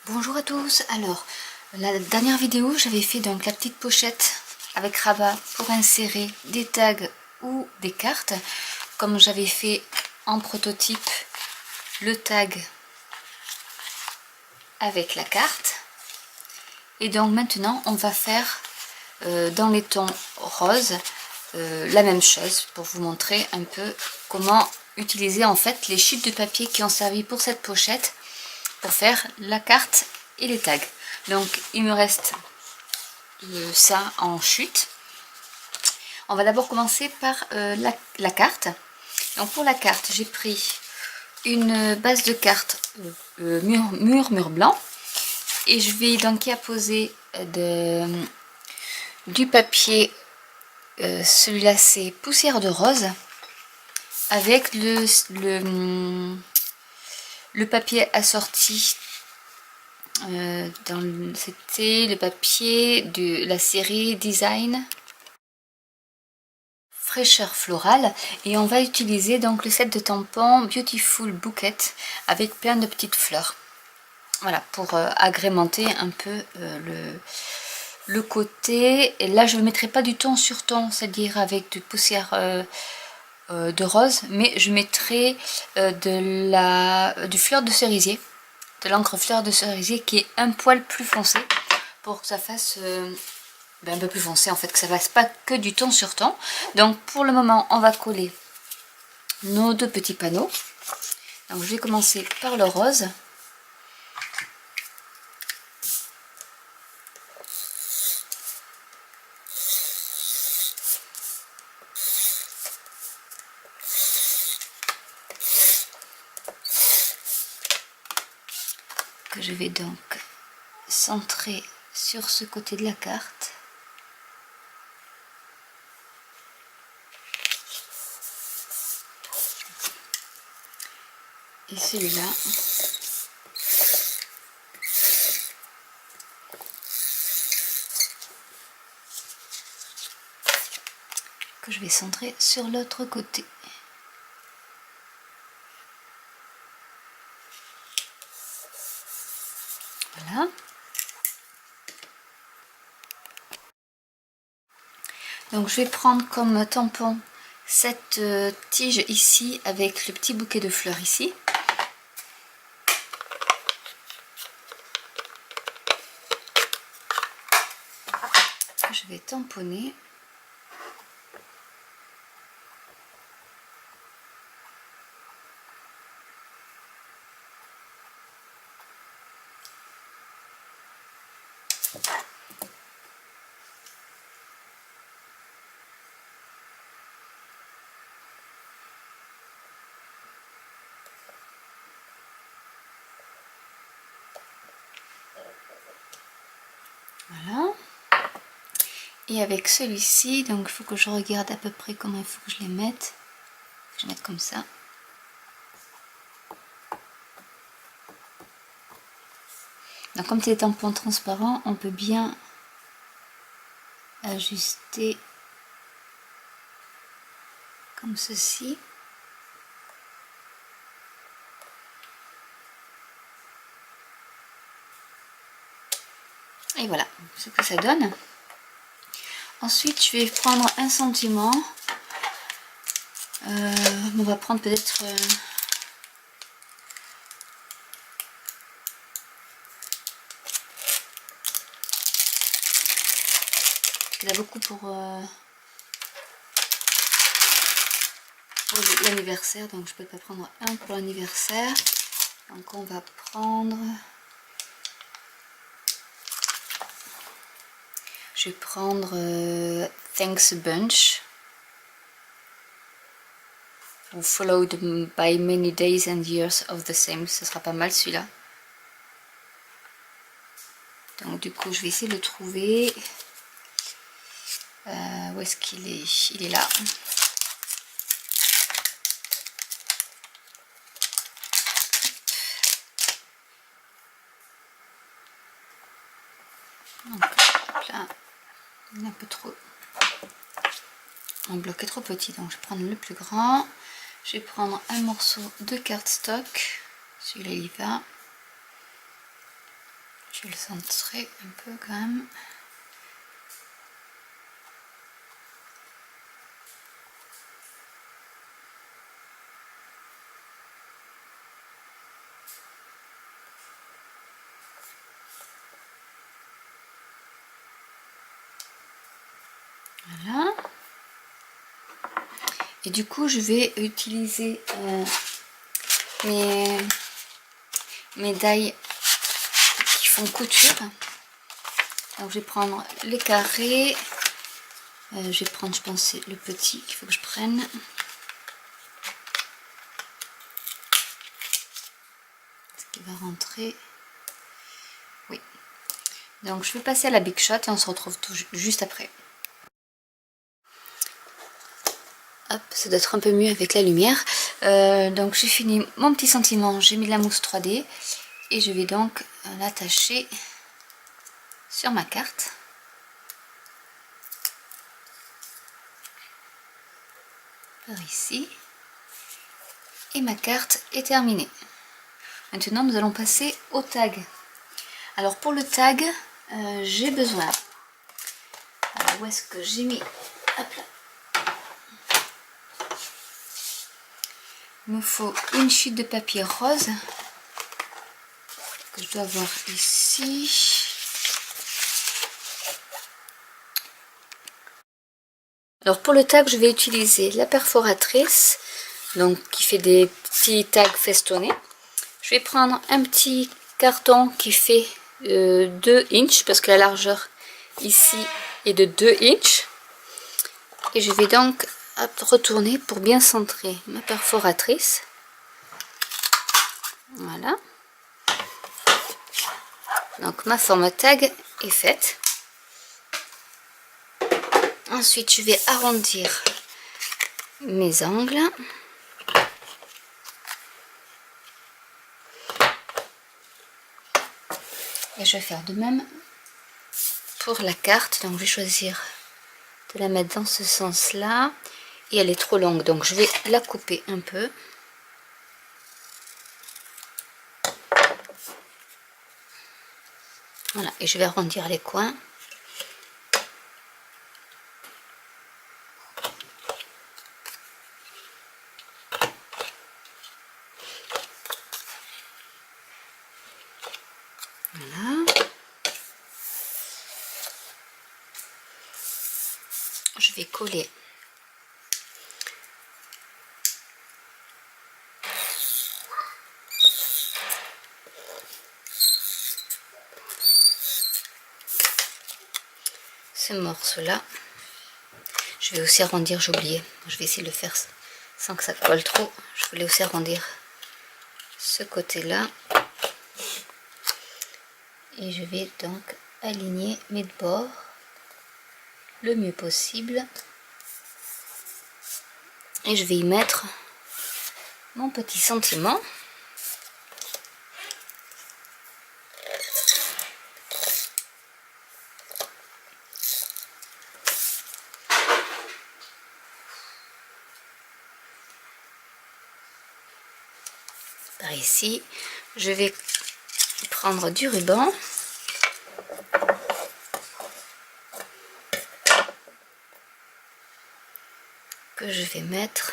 Bonjour à tous. Alors, la dernière vidéo, j'avais fait donc la petite pochette avec rabat pour insérer des tags ou des cartes. Comme j'avais fait en prototype le tag avec la carte. Et donc maintenant, on va faire dans les tons roses la même chose pour vous montrer un peu comment utiliser en fait les chutes de papier qui ont servi pour cette pochette pour faire la carte et les tags. Donc il me reste ça en chute. On va d'abord commencer par la carte. Donc pour la carte, j'ai pris une base de carte mur blanc et je vais donc y apposer du papier. Celui-là c'est poussière de rose avec le papier assorti. C'était le papier de la série Design Fraîcheur Florale et on va utiliser donc le set de tampons Beautiful Bouquet avec plein de petites fleurs. Voilà, pour agrémenter un peu le côté. Et là je ne mettrai pas du ton sur ton, c'est-à-dire avec de poussière de rose, mais je mettrai du fleur de cerisier, de l'encre fleur de cerisier qui est un poil plus foncé pour que ça fasse un peu plus foncé en fait, que ça fasse pas que du ton sur ton. Donc pour le moment on va coller nos deux petits panneaux. Donc je vais commencer par le rose. Que je vais donc centrer sur ce côté de la carte. Et celui-là, que je vais centrer sur l'autre côté. Voilà. Donc je vais prendre comme tampon cette tige ici avec le petit bouquet de fleurs ici. Je vais tamponner. Voilà. Et avec celui-ci, donc il faut que je regarde à peu près comment il faut que je les mette. Je vais mettre comme ça. Donc comme c'est des tampons transparents, on peut bien ajuster comme ceci. Et voilà ce que ça donne. Ensuite je vais prendre un sentiment. On va prendre peut-être il y en a beaucoup pour l'anniversaire, donc je peux pas prendre un pour l'anniversaire. Donc on va prendre, je vais prendre Thanks Bunch ou Followed by Many Days and Years of the Same. Ce sera pas mal celui-là. Donc du coup je vais essayer de le trouver. Où est-ce qu'il est? Il est là. Donc là, il est un peu trop. Mon bloc est trop petit, donc je vais prendre le plus grand. Je vais prendre un morceau de cardstock. Celui-là il y va. Je vais le centrer un peu quand même. Voilà. Et du coup, je vais utiliser mes die qui font couture. Donc, je vais prendre les carrés. Je vais prendre, je pense, le petit qu'il faut que je prenne. Ce qui va rentrer. Oui. Donc, je vais passer à la Big Shot et on se retrouve juste après. Hop, ça doit être un peu mieux avec la lumière. Donc j'ai fini mon petit sentiment, j'ai mis de la mousse 3D et je vais donc l'attacher sur ma carte. Par ici. Et ma carte est terminée. Maintenant nous allons passer au tag. Alors pour le tag, j'ai besoin... Alors où est-ce que j'ai mis? Hop là. Il me faut une chute de papier rose que je dois avoir ici. Alors pour le tag, je vais utiliser la perforatrice, donc qui fait des petits tags festonnés. Je vais prendre un petit carton qui fait 2 inches parce que la largeur ici est de 2 inches. Et je vais donc retourner pour bien centrer ma perforatrice. Voilà. Donc ma forme tag est faite. Ensuite je vais arrondir mes angles. Et je vais faire de même pour la carte. Donc je vais choisir de la mettre dans ce sens là. Et elle est trop longue, donc je vais la couper un peu. Voilà, et je vais arrondir les coins. Voilà. Je vais coller ce morceau là. Je vais aussi arrondir, j'ai oublié. Je vais essayer de le faire sans que ça colle trop. Je voulais aussi arrondir ce côté là. Et je vais donc aligner mes bords le mieux possible. Et je vais y mettre mon petit sentiment. Par ici, je vais prendre du ruban. Que je vais mettre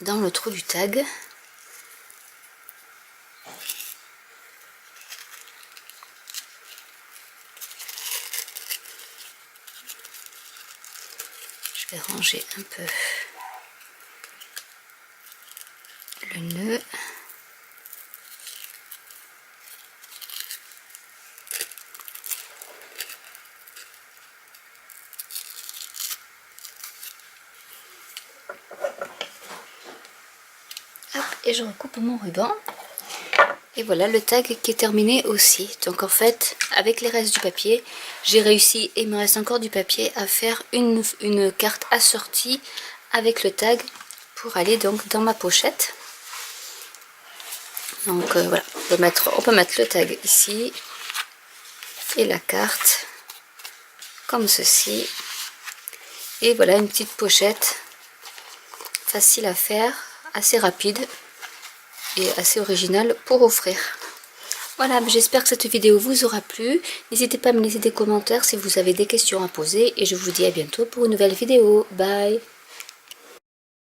dans le trou du tag. Je vais ranger un peu le nœud. Hop, et je recoupe mon ruban. Et voilà le tag qui est terminé aussi. Donc en fait, avec les restes du papier, j'ai réussi, et il me reste encore du papier, à faire une carte assortie avec le tag pour aller donc dans ma pochette. Donc voilà, on peut mettre le tag ici et la carte comme ceci. Et voilà une petite pochette facile à faire, assez rapide et assez originale pour offrir. Voilà, j'espère que cette vidéo vous aura plu. N'hésitez pas à me laisser des commentaires si vous avez des questions à poser. Et je vous dis à bientôt pour une nouvelle vidéo. Bye!